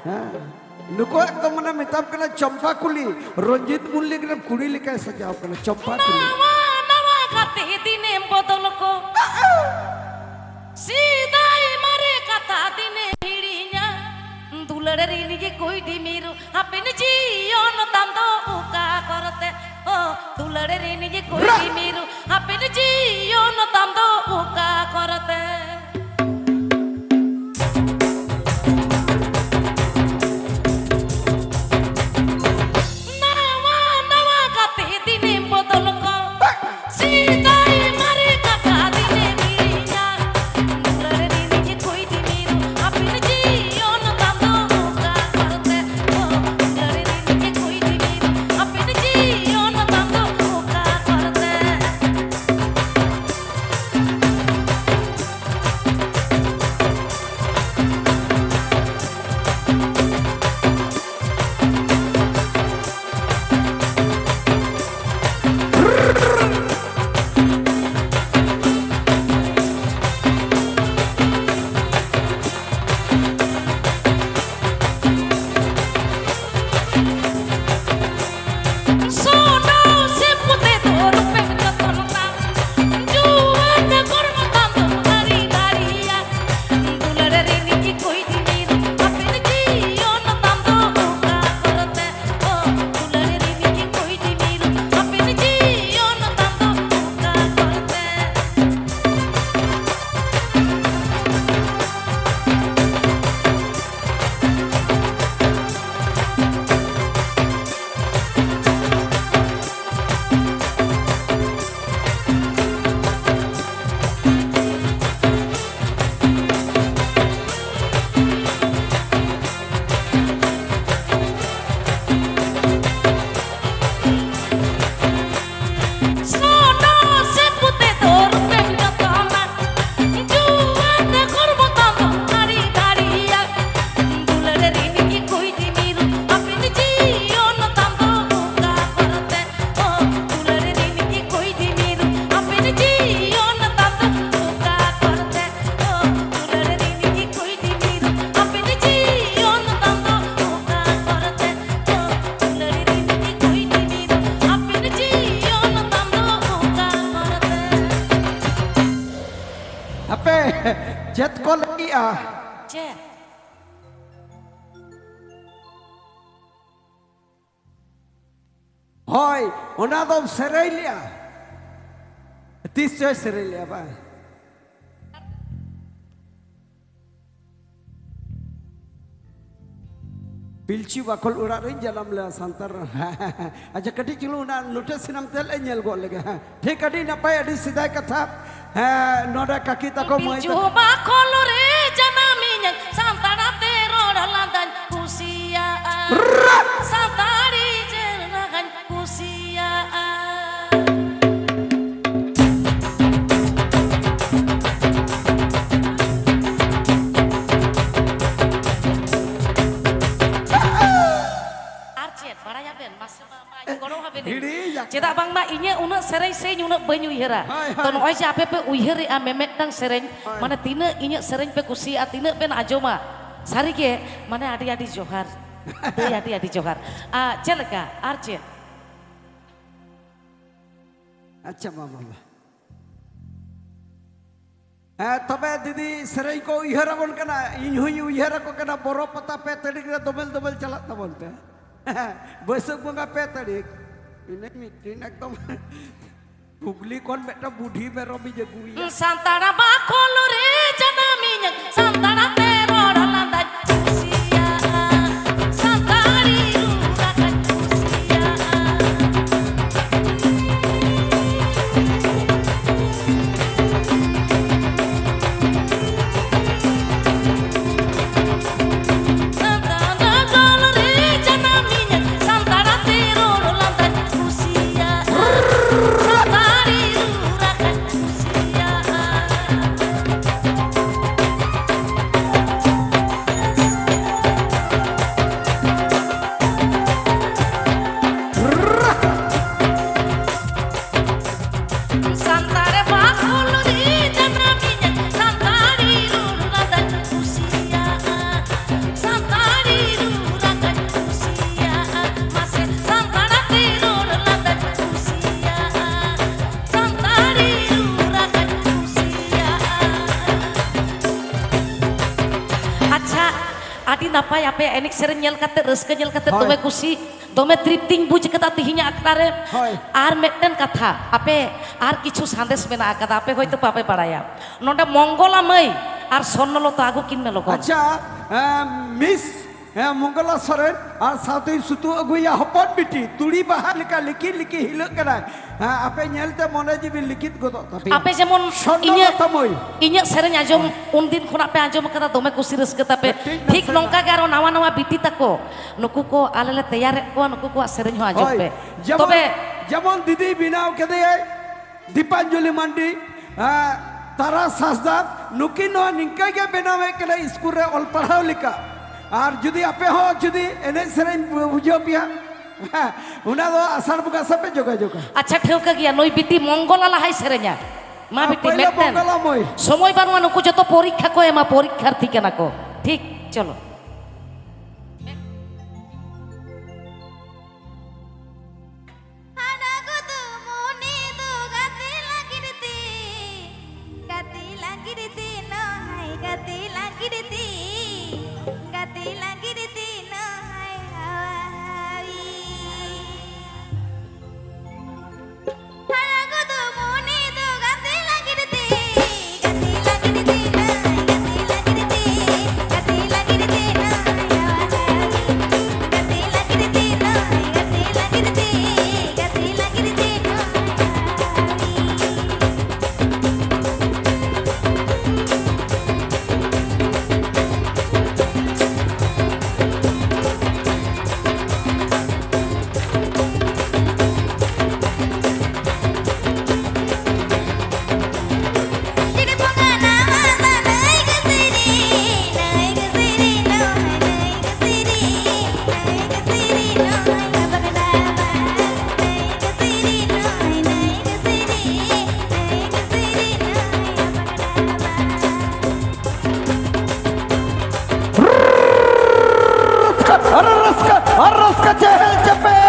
नुको एकदम मने मिताब कना चंपा कुली रंजित मुल्ली के कुड़ी लेके सजाव कना चंपा कुली नवा नवा खाते दिने बदल को सीधाई मारे कथा दिने हिड़िया दुलड़े रीनी के कोई डिमीरु अपन जीवन तंदो उका करते ओ दुलड़े रीनी के कोई डिमीरु अपन जीवन तंदो उका करते चेत को लगी आ चेत होय ओना दो सेरेलिया तीस सेरेलिया बा पिलची वाकल उड़ा रही जलम ले संतर अच्छा कटी चलो ना नोटिस सिनम तेल एंजल गो लगे ठीक कटी ना पाए अडी सीधा कथा नोडा काकी तको मोय पिलची वाकल रे जनामी संतरा ते रोड लंदन कुसिया संतारी जनगन कुसिया Cita bang mak inya unak sereng sereng unak banyu ihara. Ton oi siapa pe uihari a memet dang sereng. Mana tina inya sereng pe kusi a tina pe ajoma. Sari ke mana adi johar. Adi johar. Celaka arce. अच्छा मामा तबे दीदी सेरें को उहरा बन कना इन हुई उहरा को कना बोरो पता पे तड़ी के दोबल दोबल चला तबन पे बैसक बंगा पे तड़ी इने मिटिन एकदम हुगली कोन बेटा बूढ़ी में रबी जगुई संतारा बाखोल रे जनामी संतारा ते रोड लंदा कुसिया संतारी रूरा कुसिया adi napai ape enik sering nyel kate rauska nyel kate Hoi. dome kusi dome tripting buj kata tihinya akra re Hoi. ar meten katha ape ar kichu sandes mena akada ape hoyto pape paraya nonde mongola mai ar sonnolota agu kin me logon अच्छा miss Mangla सरेन और साथे सुतु अगुया हपन बिटी तुड़ी बाहर लिका लिखी लिखी हिलक करा आपे नेलते मने जीबी लिखित गदो tapi ape jemon sonnolota tamoy inya sering ajom undin khona pe ajom kata dome kusi rauska tape Betik na ठीक sera. nongka ge aro nawa nawa biti tako nuku ko alele teyar ko nuku ko sering ho ajom pe যেমন tobe যেমন দিদি বিনাও কেদে দীপাঞ্জলি মান্ডি তারা সাজদা নুকি no নিঙ্কা গে বেনামে কেলে school রে all পড়াও লিকা আর যদি আপে হো যদি এনে সেরেন বুঝো পিয়া উনা দো আষাঢ় বুকা সবে যোগাযোগ acha ঠেউকা গিয়া নই biti মঙ্গলা লাহাই serenya মা biti পয়লা meten মঙ্গলা মই সময় বানুয়া নুকু যত পরীক্ষা কো এমা পরীক্ষার্থী কেনা কো ঠিক চলো अरे रस्का चहल चपे